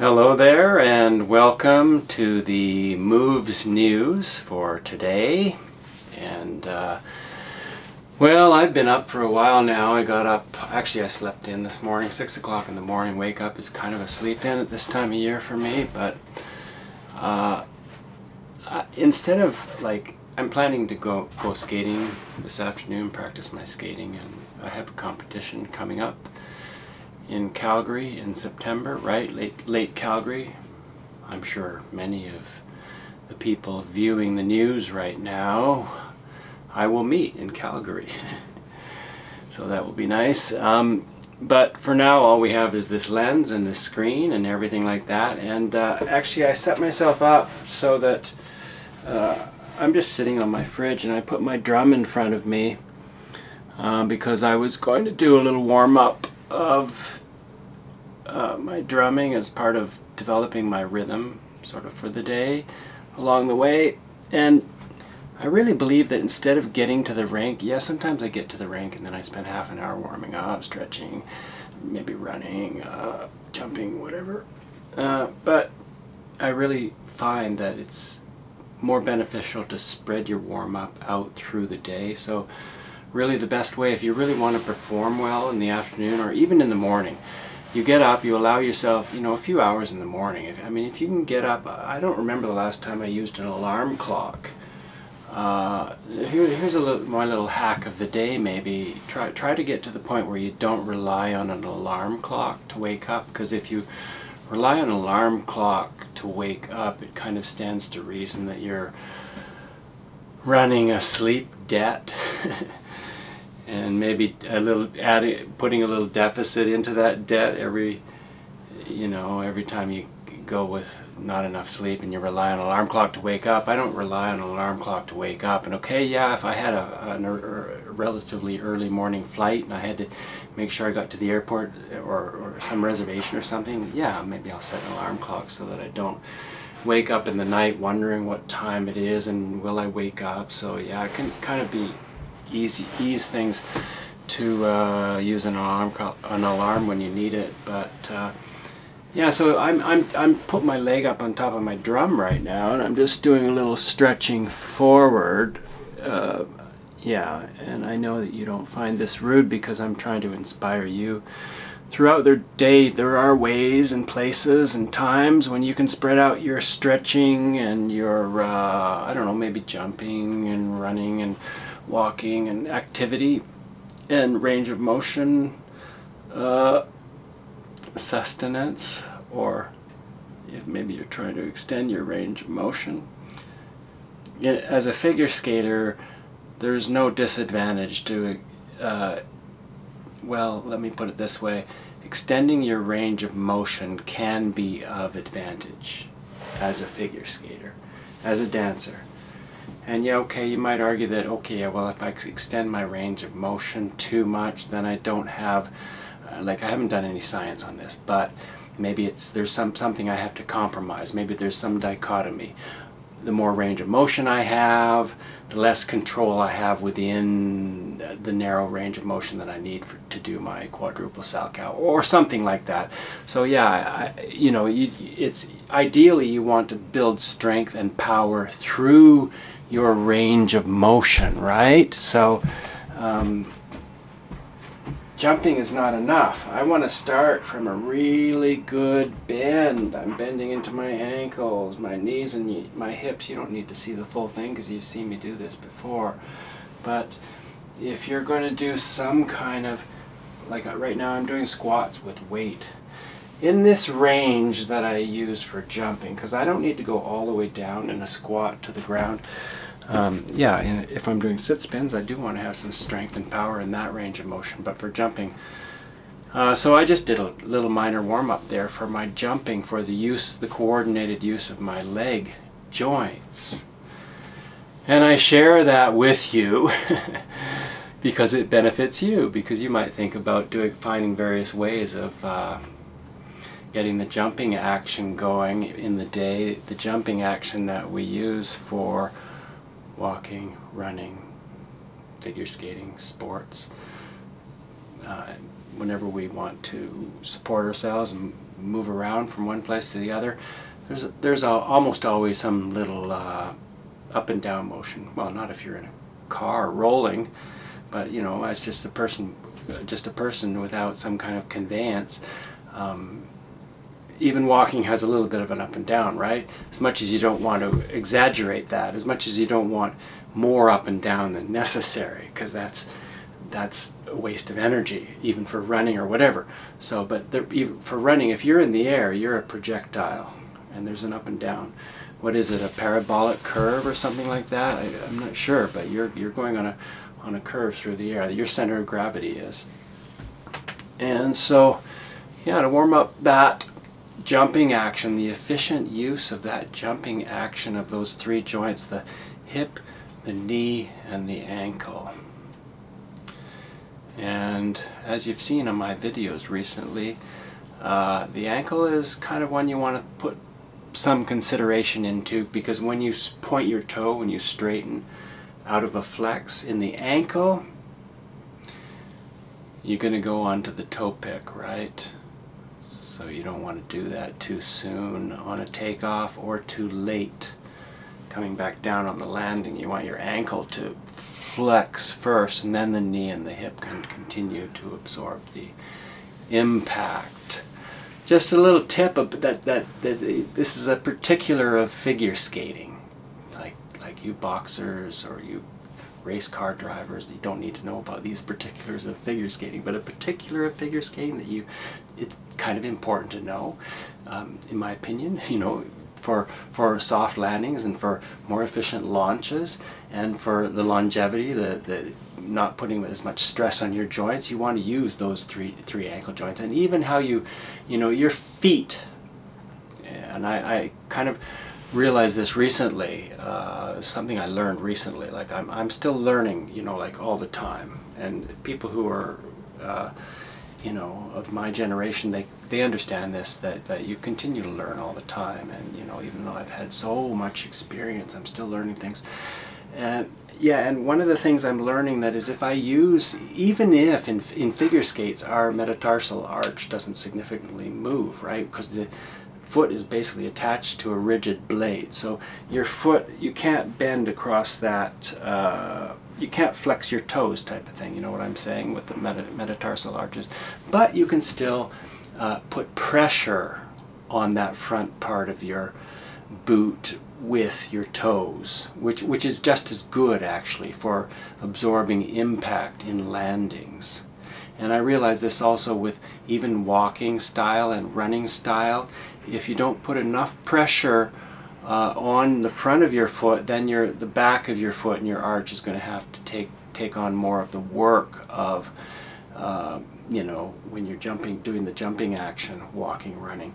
Hello there and welcome to the Moves News for today. And well, I've been up for a while now. I got up, actually I slept in this morning, 6 o'clock in the morning. Wake up is kind of a sleep in at this time of year for me, but instead of I'm planning to go skating this afternoon, practice my skating, and I have a competition coming up in Calgary in September, right? Late Calgary. I'm sure many of the people viewing the news right now I will meet in Calgary. So that will be nice. But for now all we have is this lens and this screen and everything like that. And actually I set myself up so that I'm just sitting on my fridge and I put my drum in front of me because I was going to do a little warm-up of my drumming as part of developing my rhythm sort of for the day along the way. And I really believe that instead of getting to the rink, yes, sometimes I get to the rink and then I spend half an hour warming up, stretching, maybe running, jumping, whatever. But I really find that it's more beneficial to spread your warm-up out through the day. So really the best way, if you really want to perform well in the afternoon or even in the morning, you get up, you allow yourself, a few hours in the morning. If you can get up, I don't remember the last time I used an alarm clock. Here's my little hack of the day maybe. Try to get to the point where you don't rely on an alarm clock to wake up, because if you rely on an alarm clock to wake up, it kind of stands to reason that you're running a sleep debt. And maybe putting a little deficit into that debt every time you go with not enough sleep and you rely on an alarm clock to wake up. I don't rely on an alarm clock to wake up. And okay, yeah, if I had a relatively early morning flight and I had to make sure I got to the airport or some reservation or something, yeah, maybe I'll set an alarm clock so that I don't wake up in the night wondering what time it is and will I wake up. So yeah, it can kind of be ease things to use an alarm when you need it. But yeah, so I'm putting my leg up on top of my drum right now and I'm just doing a little stretching forward. Yeah, and I know that you don't find this rude because I'm trying to inspire you. Throughout the day there are ways and places and times when you can spread out your stretching and your I don't know, maybe jumping and running and walking and activity and range of motion, sustenance, or if maybe you're trying to extend your range of motion. As a figure skater, there's no disadvantage to well, let me put it this way: extending your range of motion can be of advantage as a figure skater, as a dancer. And yeah, okay, you might argue that, okay, well, if I extend my range of motion too much, then I don't have, I haven't done any science on this, but maybe there's something I have to compromise. Maybe there's some dichotomy. The more range of motion I have, the less control I have within the narrow range of motion that I need to do my quadruple salchow or something like that. So yeah, it's ideally you want to build strength and power through your range of motion, right? So jumping is not enough. I want to start from a really good bend. I'm bending into my ankles, my knees, and my hips. You don't need to see the full thing because you've seen me do this before. But if you're going to do some kind of, right now I'm doing squats with weight in this range that I use for jumping, because I don't need to go all the way down in a squat to the ground. Yeah, and if I'm doing sit spins, I do want to have some strength and power in that range of motion, but for jumping, so I just did a little minor warm-up there for my jumping, for the coordinated use of my leg joints. And I share that with you because it benefits you, because you might think about finding various ways of getting the jumping action going in the day, the jumping action that we use for walking, running, figure skating, sports, whenever we want to support ourselves and move around from one place to the other, there's almost always some little up and down motion. Well, not if you're in a car rolling, but you know, as just a person without some kind of conveyance. Even walking has a little bit of an up and down, right? As much as you don't want to exaggerate that, as much as you don't want more up and down than necessary, because that's a waste of energy, even for running or whatever. So, but even for running, if you're in the air, you're a projectile, and there's an up and down. What is it, a parabolic curve or something like that? I'm not sure, but you're going on a curve through the air. Your center of gravity is. And so, yeah, to warm up that jumping action, the efficient use of that jumping action of those three joints, the hip, the knee, and the ankle. And as you've seen on my videos recently, the ankle is kind of one you want to put some consideration into, because when you point your toe, when you straighten out of a flex in the ankle, you're going to go onto the toe pick, right? So you don't want to do that too soon on a takeoff or too late coming back down on the landing. You want your ankle to flex first, and then the knee and the hip can continue to absorb the impact. Just a little tip of that this is a particular of figure skating, like you boxers or you race car drivers. You don't need to know about these particulars of figure skating, but a particular of figure skating that it's kind of important to know, in my opinion, you know, for soft landings and for more efficient launches and for the longevity, the not putting as much stress on your joints. You want to use those three ankle joints, and even how you know, your feet. And I kind of realized this recently, something I learned recently. Like I'm still learning, you know, like all the time. And people who are you know, of my generation, they understand this, that you continue to learn all the time. And you know, even though I've had so much experience, I'm still learning things. And yeah, and one of the things I'm learning that is, if I use, even if in figure skates our metatarsal arch doesn't significantly move, right? Because the foot is basically attached to a rigid blade. So your foot, you can't bend across that, you can't flex your toes type of thing, you know what I'm saying, with the metatarsal arches. But you can still put pressure on that front part of your boot with your toes, which is just as good actually for absorbing impact in landings. And I realize this also with even walking style and running style. If you don't put enough pressure on the front of your foot, then the back of your foot and your arch is going to have to take on more of the work of you know, when you're doing the jumping action, walking, running.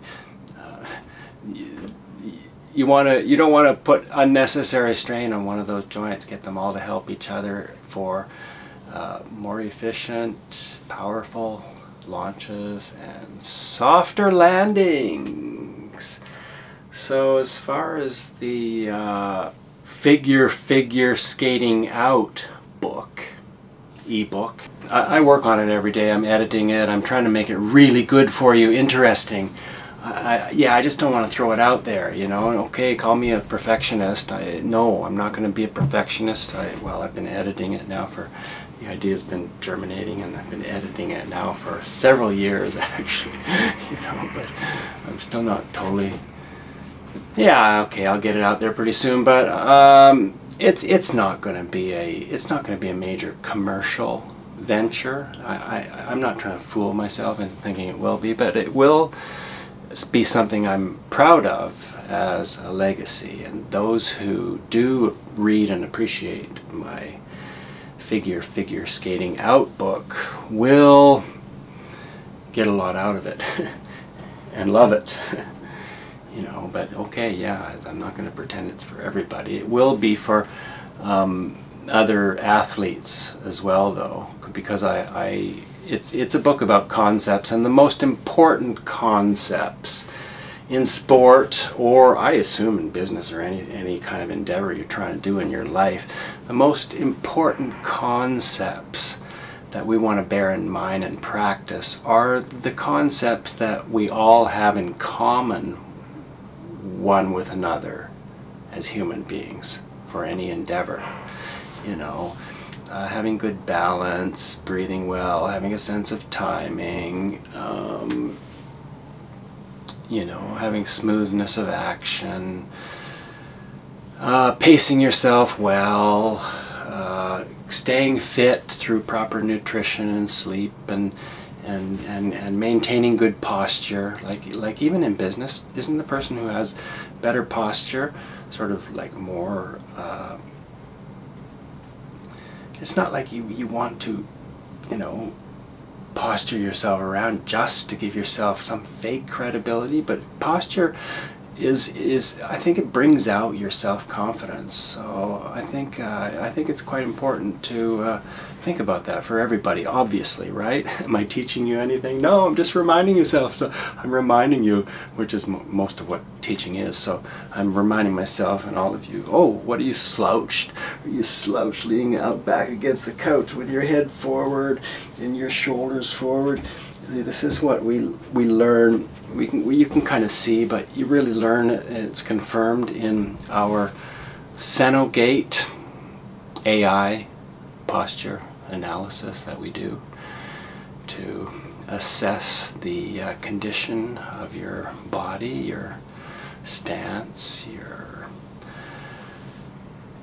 You don't want to put unnecessary strain on one of those joints. Get them all to help each other for more efficient, powerful launches and softer landings. So as far as the figure skating out ebook, I work on it every day. I'm editing it. I'm trying to make it really good for you, interesting. Yeah, I just don't want to throw it out there, you know. Okay, call me a perfectionist. No, I'm not going to be a perfectionist. Well, I've been editing it now the idea's been germinating, and I've been editing it now for several years, actually, you know, but I'm still not totally, yeah, okay, I'll get it out there pretty soon, but it's not going to be a major commercial venture. I'm not trying to fool myself into thinking it will be, but it will be something I'm proud of as a legacy, and those who do read and appreciate my figure skating out book will get a lot out of it and love it. You know, but okay, yeah, I'm not going to pretend it's for everybody. It will be for other athletes as well, though, because it's a book about concepts, and the most important concepts in sport, or I assume in business or any kind of endeavor you're trying to do in your life, the most important concepts that we want to bear in mind and practice are the concepts that we all have in common one with another as human beings for any endeavor. You know, having good balance, breathing well, having a sense of timing, you know, having smoothness of action, pacing yourself well, staying fit through proper nutrition and sleep, and maintaining good posture. Like even in business, isn't the person who has better posture sort of like more, it's not like you want to, you know, posture yourself around just to give yourself some fake credibility, but posture is I think it brings out your self-confidence. So I think it's quite important to think about that for everybody, obviously, right? Am I teaching you anything? No, I'm just reminding yourself. So I'm reminding you, which is most of what teaching is. So I'm reminding myself and all of you, oh, what are you slouched? Are you slouched leaning out back against the couch with your head forward and your shoulders forward? This is what we learn. You can kind of see, but you really learn it. It's confirmed in our Senogate AI posture analysis that we do to assess the condition of your body, your stance, your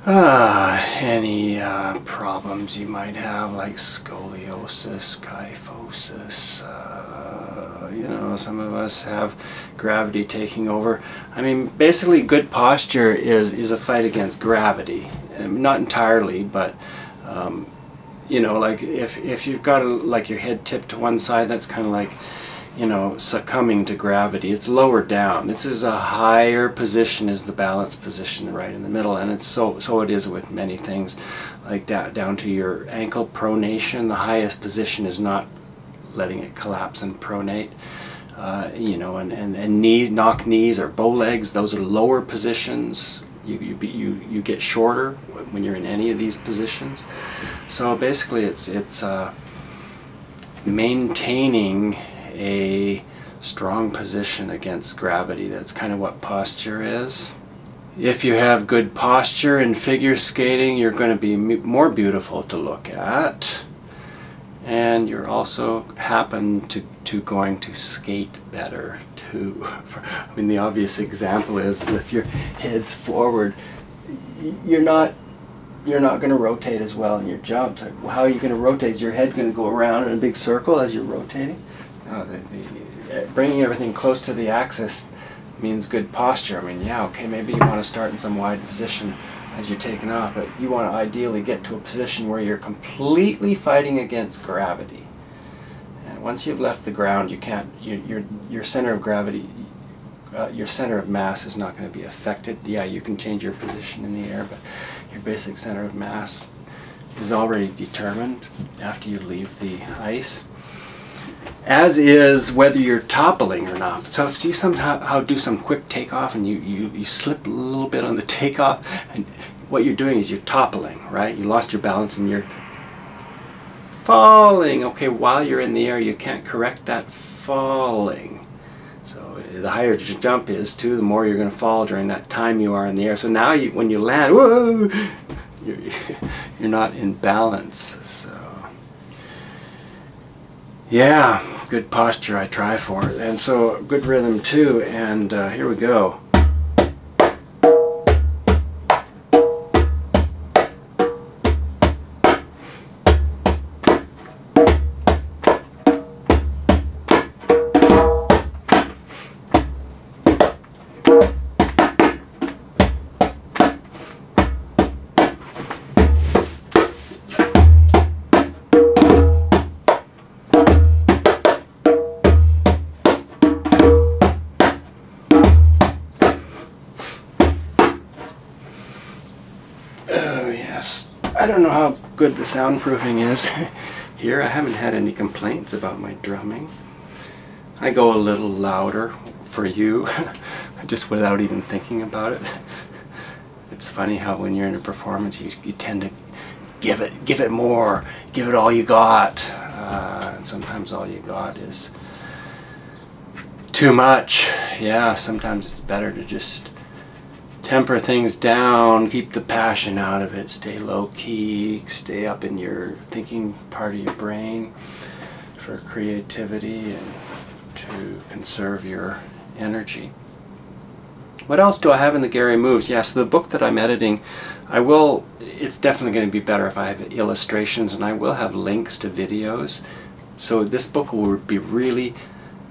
any problems you might have, like scoliosis, kyphosis. You know, some of us have gravity taking over. I mean, basically, good posture is a fight against gravity. Not entirely, but you know, like if you've got like your head tipped to one side, that's kind of like, you know, succumbing to gravity. It's lower down. This is a higher position, is the balance position right in the middle, and it's so it is with many things, like down to your ankle pronation. The highest position is not letting it collapse and pronate. You know, and knees, knock knees or bow legs, those are lower positions. You get shorter when you're in any of these positions. So basically it's maintaining a strong position against gravity. That's kind of what posture is. If you have good posture in figure skating, you're going to be more beautiful to look at, and you're also happen to going to skate better too. I mean, the obvious example is if your head's forward, you're not going to rotate as well in your jump. How are you going to rotate? Is your head going to go around in a big circle as you're rotating? Bringing everything close to the axis means good posture. I mean, yeah, okay, maybe you want to start in some wide position as you're taking off, but you want to ideally get to a position where you're completely fighting against gravity. And once you've left the ground, you can't. Your center of gravity, your center of mass is not going to be affected. Yeah, you can change your position in the air, but your basic center of mass is already determined after you leave the ice. As is whether you're toppling or not. So if you somehow do some quick takeoff and you slip a little bit on the takeoff, and what you're doing is you're toppling, right? You lost your balance and you're falling. Okay, while you're in the air, you can't correct that falling. So the higher your jump is too, the more you're going to fall during that time you are in the air. So now when you land, whoa, you're not in balance. So yeah, good posture I try for, and so good rhythm too, and here we go. I don't know how good the soundproofing is here. I haven't had any complaints about my drumming. I go a little louder for you, just without even thinking about it. It's funny how when you're in a performance you tend to give it more, give it all you got. And sometimes all you got is too much. Yeah, sometimes it's better to just temper things down, keep the passion out of it, stay low key, stay up in your thinking part of your brain for creativity and to conserve your energy. What else do I have in the Gary Moves? Yeah, so the book that I'm editing, it's definitely going to be better if I have illustrations, and I will have links to videos. So this book will be really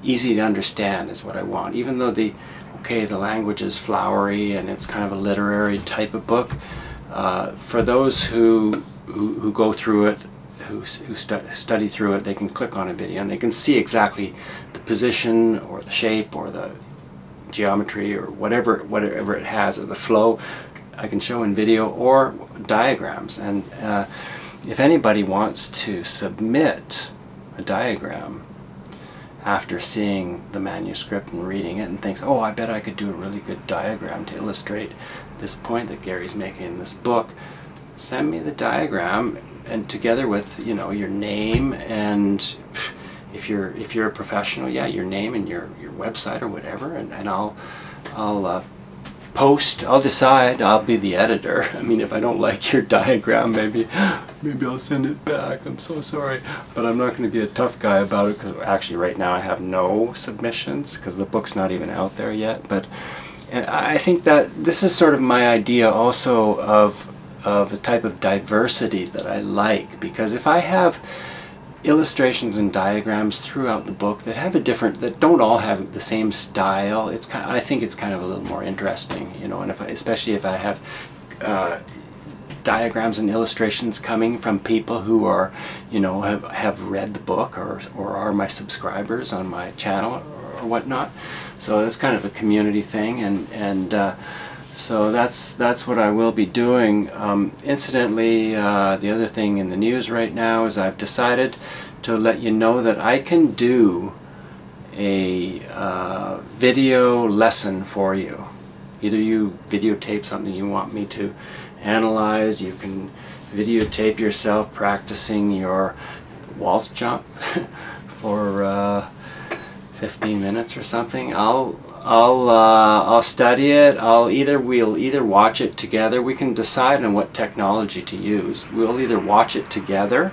easy to understand is what I want. Even though the language is flowery and it's kind of a literary type of book, for those who go through it, who study through it, they can click on a video and they can see exactly the position or the shape or the geometry or whatever it has, or the flow I can show in video or diagrams. And if anybody wants to submit a diagram after seeing the manuscript and reading it and thinks, oh, I bet I could do a really good diagram to illustrate this point that Gary's making in this book, send me the diagram, and together with, you know, your name, and if you're a professional, yeah, your name and your website or whatever, and I'll post. I'll decide. I'll be the editor. I mean, if I don't like your diagram, maybe I'll send it back. I'm so sorry, but I'm not going to be a tough guy about it, because actually right now I have no submissions because the book's not even out there yet. But I think that this is sort of my idea also of the type of diversity that I like, because if I have illustrations and diagrams throughout the book that don't all have the same style, I think it's kind of a little more interesting, you know. And especially if I have diagrams and illustrations coming from people who are, you know, have read the book or are my subscribers on my channel or whatnot. So that's kind of a community thing, and so that's what I will be doing. Incidentally, the other thing in the news right now is I've decided to let you know that I can do a video lesson for you. Either you videotape something you want me to analyze, you can videotape yourself practicing your waltz jump for 15 minutes or something. I'll study it. We'll either watch it together. We can decide on what technology to use. We'll either watch it together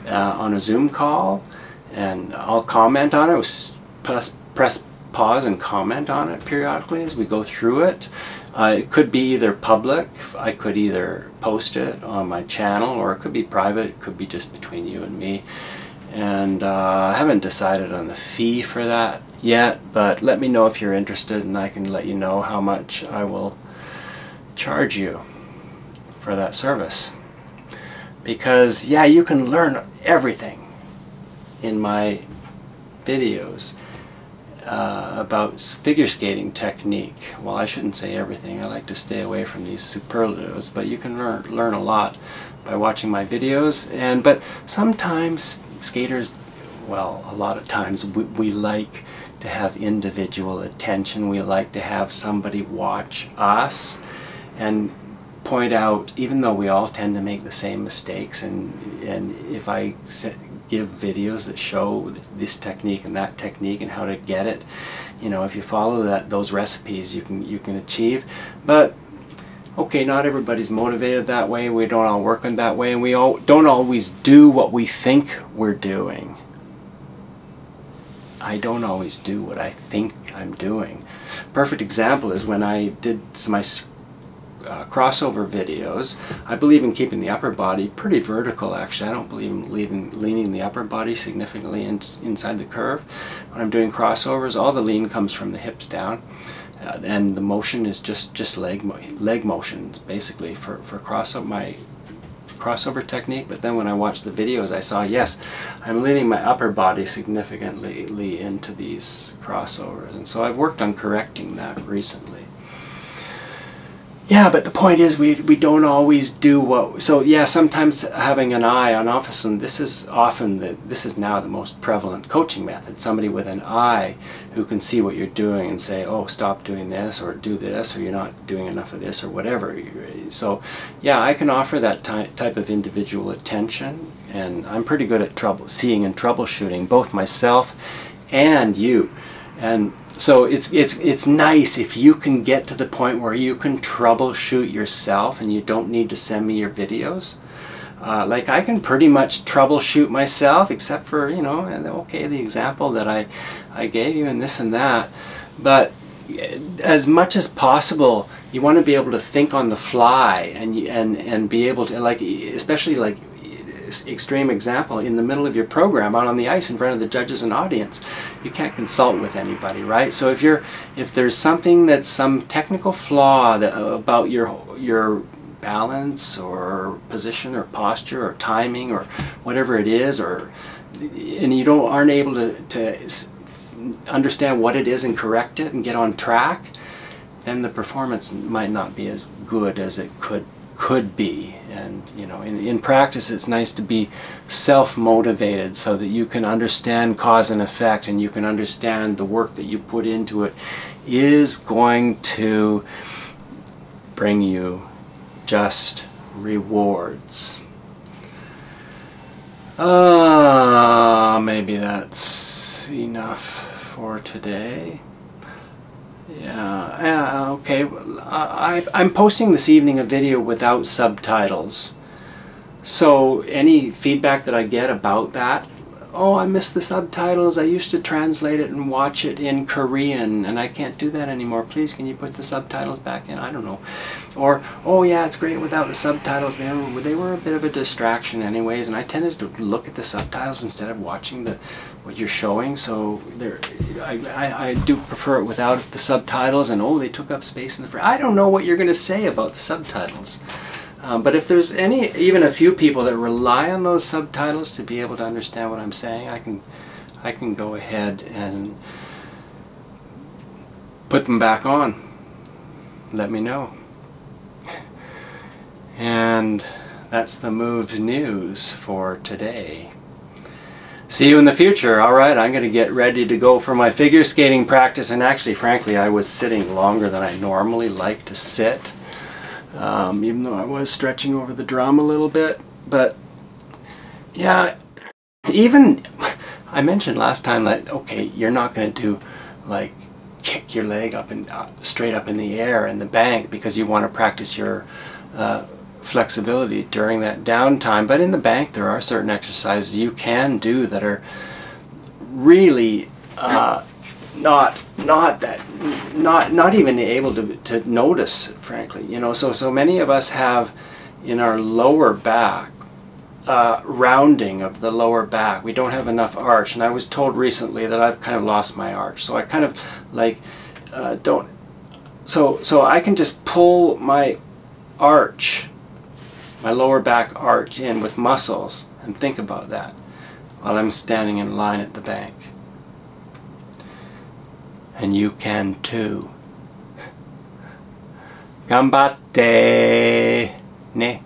on a Zoom call, and I'll comment on it. Press pause and comment on it periodically as we go through it. It could be either public. I could either post it on my channel, or it could be private. It could be just between you and me. And I haven't decided on the fee for that yet, but let me know if you're interested, and I can let you know how much I will charge you for that service. Because yeah, you can learn everything in my videos about figure skating technique. Well, I shouldn't say everything. I like to stay away from these superlatives, but you can learn a lot by watching my videos. But sometimes skaters, well, a lot of times we like to have individual attention. We like to have somebody watch us and point out, even though we all tend to make the same mistakes, and if I give videos that show this technique and that technique and how to get it, you know, if you follow those recipes, you can achieve. But okay, not everybody's motivated that way. We don't all work in that way, and we don't always do what we think we're doing. I don't always do what I think I'm doing. Perfect example is when I did my crossover videos. I believe in keeping the upper body pretty vertical, actually. I don't believe in leaning the upper body significantly inside the curve. When I'm doing crossovers, all the lean comes from the hips down, and the motion is just leg motions basically for my crossover technique. But then when I watched the videos, I saw, yes, I'm leaning my upper body significantly into these crossovers, and so I've worked on correcting that recently. yeah, but the point is we don't always do what, so yeah, sometimes having an eye on office, and this is now the most prevalent coaching method, somebody with an eye who can see what you're doing and say, oh, stop doing this, or do this, or you're not doing enough of this, or whatever. So yeah, I can offer that type of individual attention, and I'm pretty good at seeing and troubleshooting, both myself and you. And so it's nice if you can get to the point where you can troubleshoot yourself and you don't need to send me your videos. Like I can pretty much troubleshoot myself, except for, you know, okay, the example that I gave you and this and that. But as much as possible, you want to be able to think on the fly and be able to, like, especially like extreme example, in the middle of your program out on the ice in front of the judges and audience, you can't consult with anybody, right? So if there's something that's some technical flaw about your balance or position or posture or timing or whatever it is, and you aren't able to understand what it is and correct it and get on track, then the performance might not be as good as it could be. And you know, in practice, it's nice to be self-motivated so that you can understand cause and effect, and you can understand the work that you put into it is going to bring you just rewards. Maybe that's enough for today. Yeah, okay. I'm posting this evening a video without subtitles. So any feedback that I get about that, oh, I missed the subtitles, I used to translate it and watch it in Korean and I can't do that anymore, please can you put the subtitles back in? I don't know. Or, oh yeah, it's great without the subtitles, they were a bit of a distraction anyways, and I tended to look at the subtitles instead of watching what you're showing, so I do prefer it without the subtitles, and oh, they took up space in the frame. I don't know what you're going to say about the subtitles. But if there's even a few people that rely on those subtitles to be able to understand what I'm saying, I can go ahead and put them back on. Let me know. And that's the Moves News for today. See you in the future. Alright, I'm going to get ready to go for my figure skating practice, and actually, frankly, I was sitting longer than I normally like to sit. Even though I was stretching over the drum a little bit, but yeah, even I mentioned last time that, okay, you're not going to do like kick your leg up and straight up in the air in the bank because you want to practice your flexibility during that downtime, but in the bank there are certain exercises you can do that are really not even able to notice, frankly, you know. So many of us have in our lower back rounding of the lower back. We don't have enough arch, and I was told recently that I've kind of lost my arch, so I kind of like don't, so I can just pull my arch, my lower back arch in with muscles, and think about that while I'm standing in line at the bank. And you can too. Ganbatte! Ne.